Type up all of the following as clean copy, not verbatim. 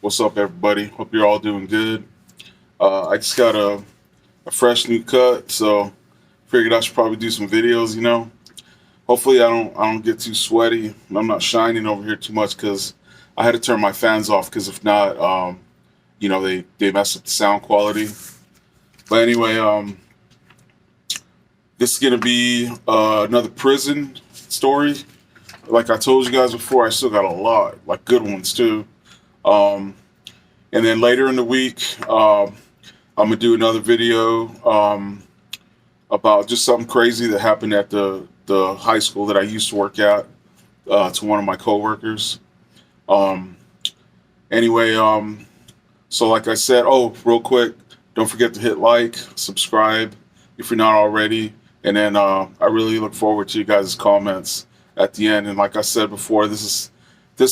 What's up, everybody? Hope you're all doing good. I just got a fresh new cut, so figured I should probably do some videos. Hopefully I don't get too sweaty. I'm not shining over here too much because I had to turn my fans off because if not, they mess up the sound quality. But anyway, this is gonna be another prison story. Like I told you guys before, I still got a lot, like good ones too. Um, and then later in the week, I'm gonna do another video about just something crazy that happened at the high school that I used to work at to one of my coworkers. Um, anyway, so like I said, oh, real quick, don't forget to hit like, subscribe if you're not already, and then I really look forward to you guys' comments at the end. And like I said before, this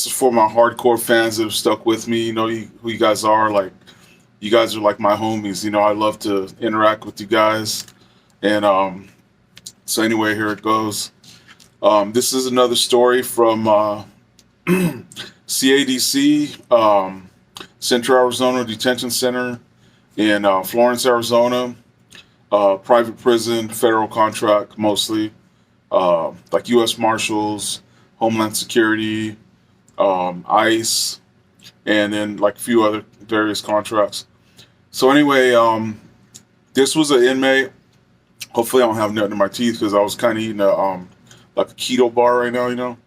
is for my hardcore fans that have stuck with me. You know who you guys are. Like you guys are like my homies. I love to interact with you guys. And so anyway, here it goes. This is another story from CADC, Central Arizona Detention Center in Florence, Arizona. Private prison, federal contract mostly, like U.S. Marshals, Homeland Security, ICE, and then like a few other various contracts. So anyway, this was an inmate. Hopefully, I don't have nothing in my teeth because I was kind of eating like a keto bar right now.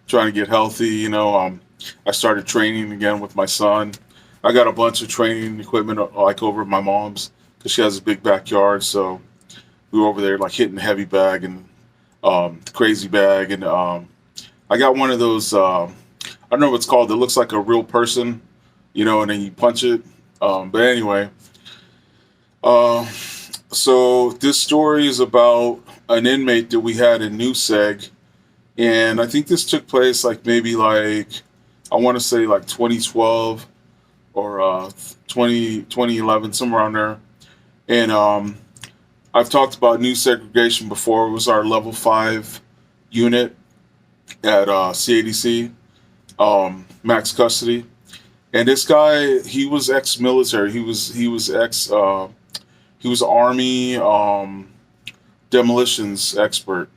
Trying to get healthy. I started training again with my son. I got a bunch of training equipment like over at my mom's because she has a big backyard. So we were over there like hitting the heavy bag and the crazy bag, and I got one of those. I don't know what it's called. It looks like a real person, and then you punch it. But anyway, uh, so this story is about an inmate that we had in New Seg, and I think this took place like maybe like I want to say like 2012 or 2011, somewhere around there. And I've talked about new segregation before. It was our level 5 unit at CADC, max custody. And this guy, he was ex-military. He was Army demolitions expert.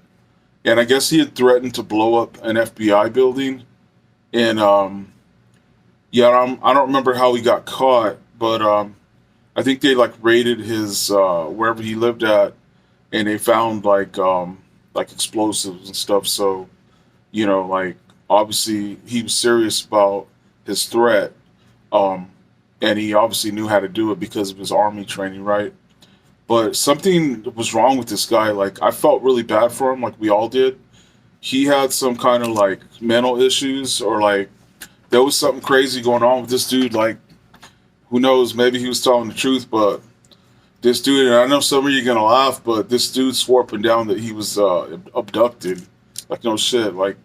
And I guess he had threatened to blow up an FBI building. And yeah, I don't remember how he got caught, but I think they like raided his wherever he lived at, and they found like explosives and stuff. So like obviously he was serious about his threat, and he obviously knew how to do it because of his army training, right? But something was wrong with this guy. Like I felt really bad for him, like we all did. He had some kind of like mental issues, or like there was something crazy going on with this dude. Like who knows? Maybe he was telling the truth, but this dude, and I know some of you are gonna laugh, but this dude swore up and down that he was abducted. Like no shit, like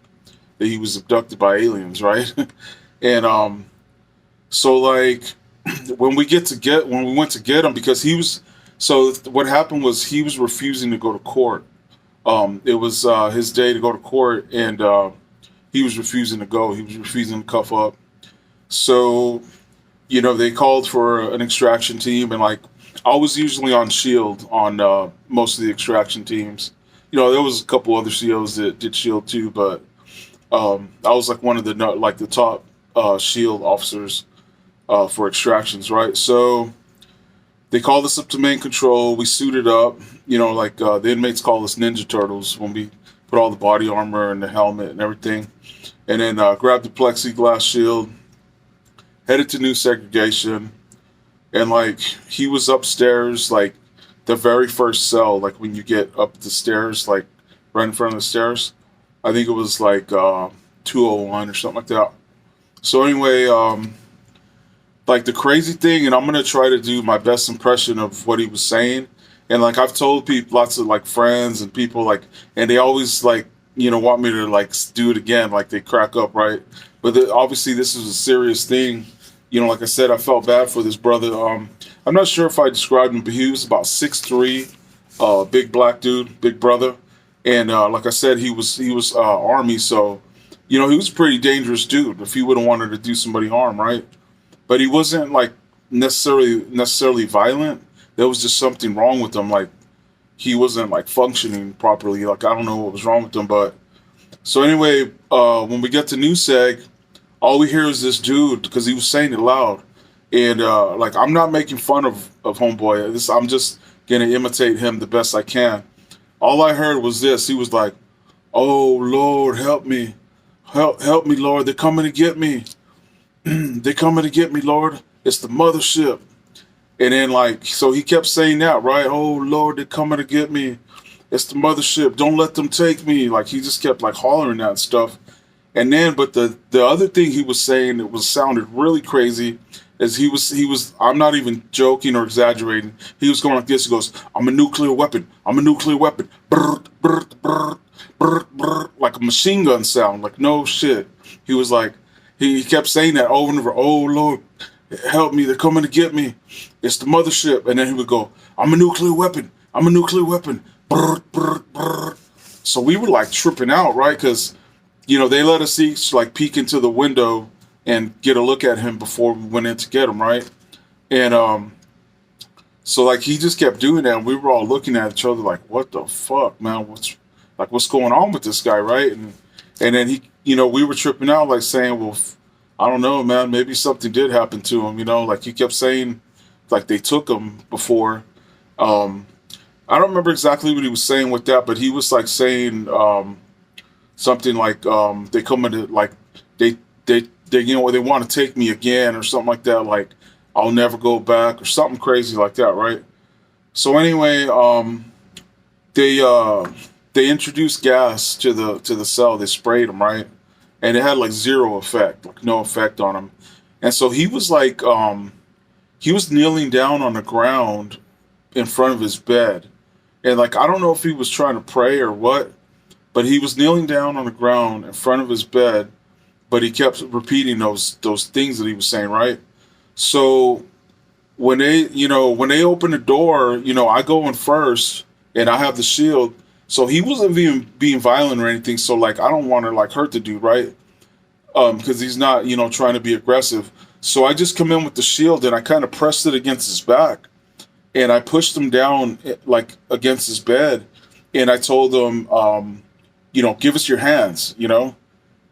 that he was abducted by aliens, right? And so like when we went to get him, because he was, so what happened was he was refusing to go to court. It was his day to go to court, and he was refusing to go. He was refusing to cuff up. So they called for an extraction team, and like I was usually on Shield on most of the extraction teams. There was a couple other COs that did Shield too, but I was like one of the top Shield officers for extractions, right? So they called us up to main control. We suited up, like the inmates call us Ninja Turtles when we put all the body armor and the helmet and everything, and then grabbed the plexiglass shield, headed to new segregation, and like he was upstairs, like the very first cell, like when you get up the stairs, like right in front of the stairs. I think it was like 201 or something like that. So anyway, like the crazy thing, and I'm gonna try to do my best impression of what he was saying. And like I've told people, lots of like friends and people, like, and they always like want me to like do it again, like they crack up, right? But obviously this is a serious thing. Like I said, I felt bad for this brother. I'm not sure if I described him, but he was about 6'3", big black dude, big brother. And like I said, he was Army, so he was a pretty dangerous dude if he would have wanted to do somebody harm, right? but he wasn't like necessarily violent. There was just something wrong with him. Like he wasn't like functioning properly. Like I don't know what was wrong with him, but so anyway, when we get to NewSeg, all we hear is this dude because he was saying it loud, and like I'm not making fun of homeboy. I'm just gonna imitate him the best I can. All I heard was this. He was like, "Oh Lord, help me, help me, Lord. They're coming to get me. They're coming to get me, Lord. It's the mothership." And then like so he kept saying that, right? "Oh Lord, they're coming to get me. It's the mothership. Don't let them take me." Like he just kept like hollering that stuff. And then, but the other thing he was saying that was sounded really crazy is he was. I'm not even joking or exaggerating. He was going like this. He goes, "I'm a nuclear weapon. I'm a nuclear weapon." Brr, brr, brr, brr, brr, like a machine gun sound. Like no shit. He was like, he kept saying that over and over. "Oh Lord, help me. They're coming to get me. It's the mothership." And then he would go, "I'm a nuclear weapon. I'm a nuclear weapon." Brr, brr, brr. So we were like tripping out, right? Because they let us each like peek into the window and get a look at him before we went in to get him, right? And so like he just kept doing that, and we were all looking at each other like, "What the fuck, man? What's going on with this guy, right?" And then we were tripping out, like saying, "Well, I don't know, man. Maybe something did happen to him." Like he kept saying, like they took him before. I don't remember exactly what he was saying with that, but he was like saying something like they come into like they they want to take me again or something like that, like I'll never go back or something crazy like that, right? So anyway, they introduced gas to the cell. They sprayed him, right, and it had like zero effect, like no effect on him. And so he was like he was kneeling down on the ground in front of his bed, and like I don't know if he was trying to pray or what, but he was kneeling down on the ground in front of his bed, but he kept repeating those things that he was saying, right? So when they open the door, I go in first and I have the shield. So he wasn't being violent or anything. So like I don't want to like hurt the dude, right? Because he's not, trying to be aggressive. So I just come in with the shield and I kind of pressed it against his back, and I pushed him down like against his bed, and I told him, give us your hands,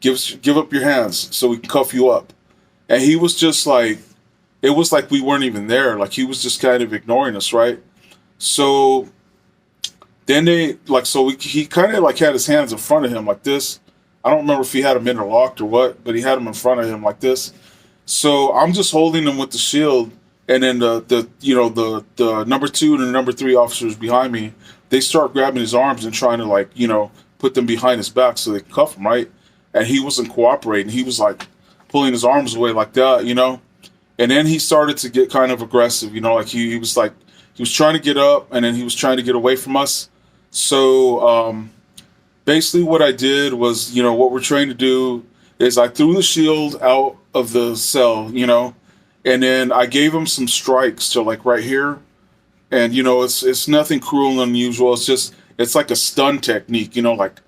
give up your hands so we can cuff you up. And he was just like, it was like we weren't even there. Like he was just kind of ignoring us, right? So then he kind of like had his hands in front of him like this. I don't remember if he had them interlocked or what, but he had them in front of him like this. So I'm just holding him with the shield, and then the number 2 and the number 3 officers behind me, they start grabbing his arms and trying to like put them behind his back so they can cuff him, right? And he wasn't cooperating. He was like pulling his arms away like that, and then he started to get kind of aggressive, like he was like he was trying to get up, and then he was trying to get away from us. So basically what I did was, what we're trying to do is I threw the shield out of the cell, and then I gave him some strikes to like right here. And, it's nothing cruel and unusual. It's like a stun technique, like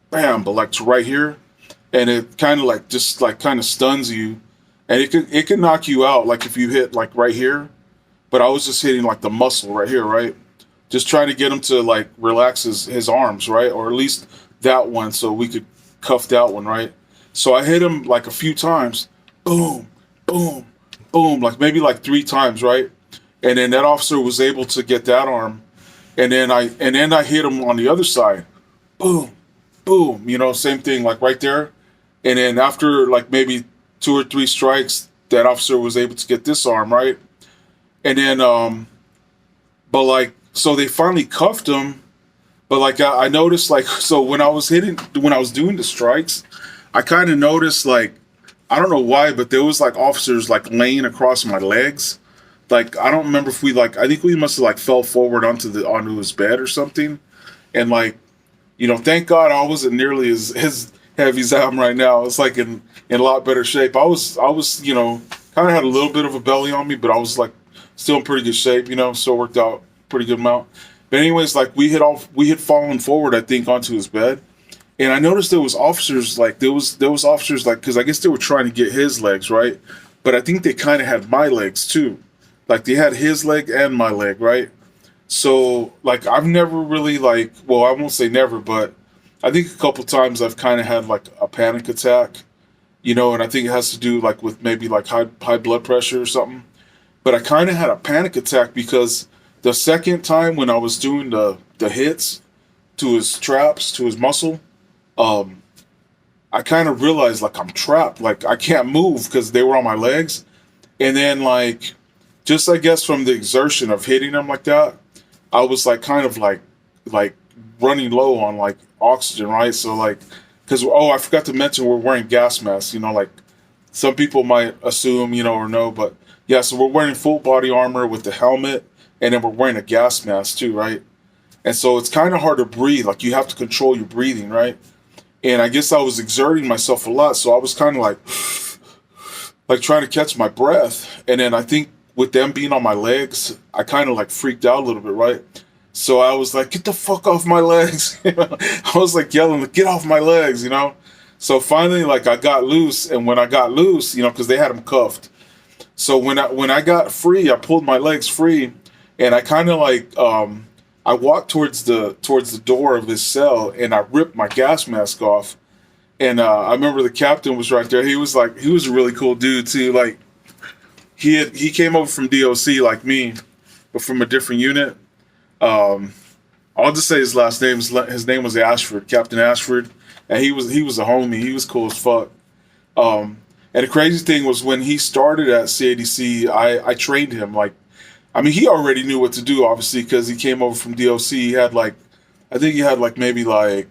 bam, but like to right here. And it kind of like just like kind of stuns you. And it can knock you out like if you hit like right here. But I was just hitting like the muscle right here, right? Just trying to get him to like relax his arms, right? Or at least that one so we could cuff that one, right? So I hit him like a few times. Boom, boom, boom, like maybe like 3 times, right? And then that officer was able to get that arm. And then I hit him on the other side. Boom, boom, same thing, like right there. And then after like maybe 2 or 3 strikes, that officer was able to get this arm, right? And then, but like, so they finally cuffed him. But like, I noticed like, so when I was doing the strikes, I kind of noticed like, I don't know why, but there was like officers like laying across my legs. Like, I don't remember if I think we must have like fell forward onto his bed or something. And like, thank God I wasn't nearly as heavy as I am right now. It's like in a lot better shape. I was, kind of had a little bit of a belly on me, but I was like still in pretty good shape, so it worked out pretty good amount. But anyways, like we had fallen forward, I think, onto his bed. And I noticed there was officers like, because I guess they were trying to get his legs, right? but I think they kind of had my legs too. Like they had his leg and my leg, right? So like I've never really like, well, I won't say never, but I think a couple times I've kind of had like a panic attack, and I think it has to do like with maybe like high blood pressure or something. But I kind of had a panic attack because the second time when I was doing the hits to his traps, to his muscle, um, I kind of realized like I'm trapped, like I can't move because they were on my legs. And then like, just I guess from the exertion of hitting them like that, I was like kind of like running low on like oxygen, right? So like, because I forgot to mention we're wearing gas masks. Like some people might assume, or know, but yeah. So we're wearing full body armor with the helmet, and then we're wearing a gas mask too, right? And so it's kind of hard to breathe. Like you have to control your breathing, right? And I guess I was exerting myself a lot, so I was kind of like trying to catch my breath. And then I think with them being on my legs, I kind of like freaked out a little bit, right? So I was like, "Get the fuck off my legs!" I was like yelling, "Get off my legs!" So finally, like I got loose, and when I got loose, because they had them cuffed. So when I got free, I pulled my legs free, and I kind of like I walked towards the door of his cell, and I ripped my gas mask off. And I remember the captain was right there. He was a really cool dude too. Like he came over from DOC like me, but from a different unit. Um, I'll just say his last name. His name was Ashford, Captain Ashford, and he was a homie. He was cool as fuck. And the crazy thing was when he started at CADC, I trained him. Like, I mean, he already knew what to do, obviously, because he came over from DOC. I think he had like maybe like,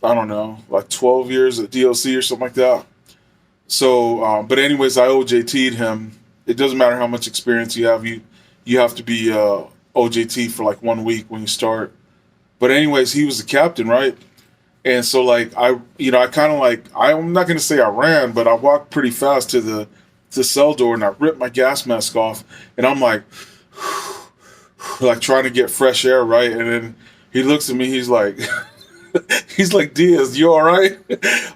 I don't know, like 12 years at DOC or something like that. So, but anyways, I OJT'd him. It doesn't matter how much experience you have. You have to be OJT for like 1 week when you start. But anyways, he was the captain, right? And so like I kind of like, I'm not gonna say I ran, but I walked pretty fast to the cell door, and I ripped my gas mask off, and I'm like like trying to get fresh air, right? And then he looks at me, he's like he's like, "Diaz, you all right?"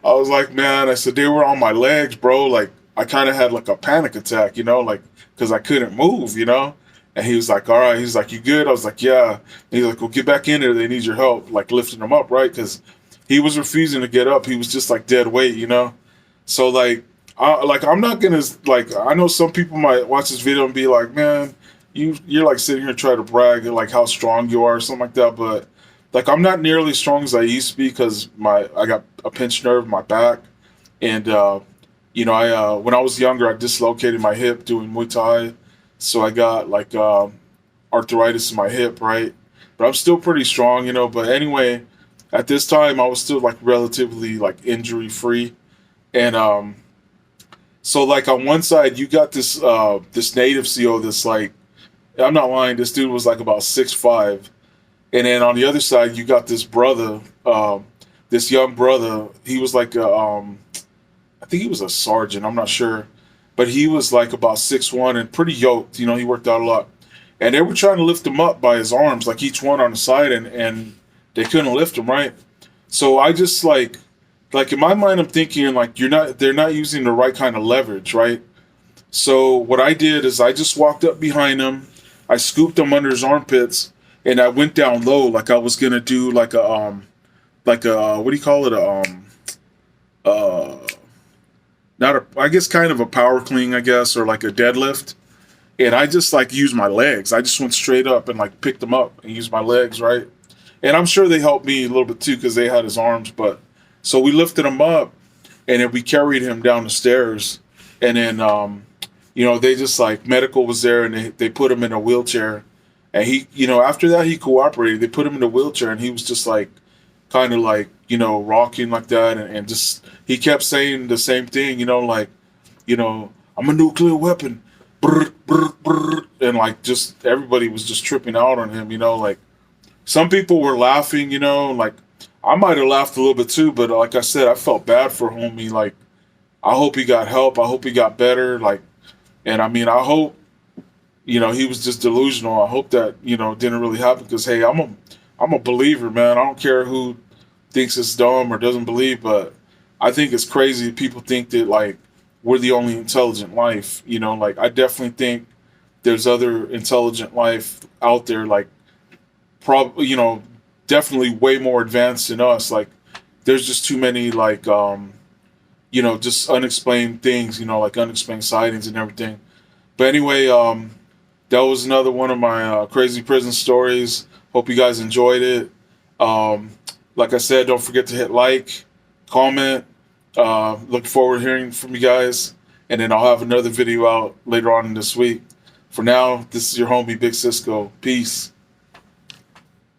I was like, "Man," I said, "they were on my legs, bro. Like I kind of had like a panic attack, like because I couldn't move. And he was like, "All right." He's like, "You good?" I was like, "Yeah." And he's like, "Well, get back in there. They need your help, like lifting them up, right?" Because he was refusing to get up. He was just like dead weight. So like, I'm not gonna like. I know some people might watch this video and be like, "Man, you're like sitting here trying to brag like how strong you are," or something like that. But like, I'm not nearly as strong as I used to be because I got a pinched nerve in my back, and I when I was younger I dislocated my hip doing Muay Thai, so I got like arthritis in my hip, right? But I'm still pretty strong. But anyway, at this time I was still like relatively like injury free, and so like on one side you got this native CO that's like, I'm not lying, this dude was like about 6'5", and then on the other side you got this brother, this young brother. He was like I think he was a sergeant, I'm not sure, but he was like about 6'1" and pretty yoked. He worked out a lot, and they were trying to lift him up by his arms, like each one on the side, and they couldn't lift him, right? So I just like in my mind I'm thinking like they're not using the right kind of leverage, right? So what I did is I just walked up behind him, I scooped him under his armpits, and I went down low like I was gonna do like a what do you call it, uh not a, I guess kind of a power clean, I guess, or like a deadlift. And I just like used my legs. I just went straight up and like picked him up and used my legs, right? And I'm sure they helped me a little bit too because they had his arms. But so we lifted him up, and then we carried him down the stairs. And then they just like, medical was there, and they put him in a wheelchair. And he, after that he cooperated. They put him in a wheelchair, and he was just like kind of like, rocking like that, and just he kept saying the same thing, like, "I'm a nuclear weapon." Brr, brr, brr. And like just everybody was just tripping out on him, like some people were laughing, like I might have laughed a little bit too, but like I said, I felt bad for homie. Like, I hope he got help. I hope he got better. Like, and I mean, I hope, he was just delusional. I hope that, didn't really happen because, hey, I'm a believer, man. I don't care who thinks it's dumb or doesn't believe, but I think it's crazy people think that, like, we're the only intelligent life. You know, like I definitely think there's other intelligent life out there, like probably, you know, definitely way more advanced than us. Like there's just too many like you know, just unexplained things, you know, like unexplained sightings and everything. But anyway, that was another one of my crazy prison stories. Hope you guys enjoyed it. Like I said, don't forget to hit like, comment. Look forward to hearing from you guys. And then I'll have another video out later on in this week. For now, this is your homie, Big Cisco. Peace.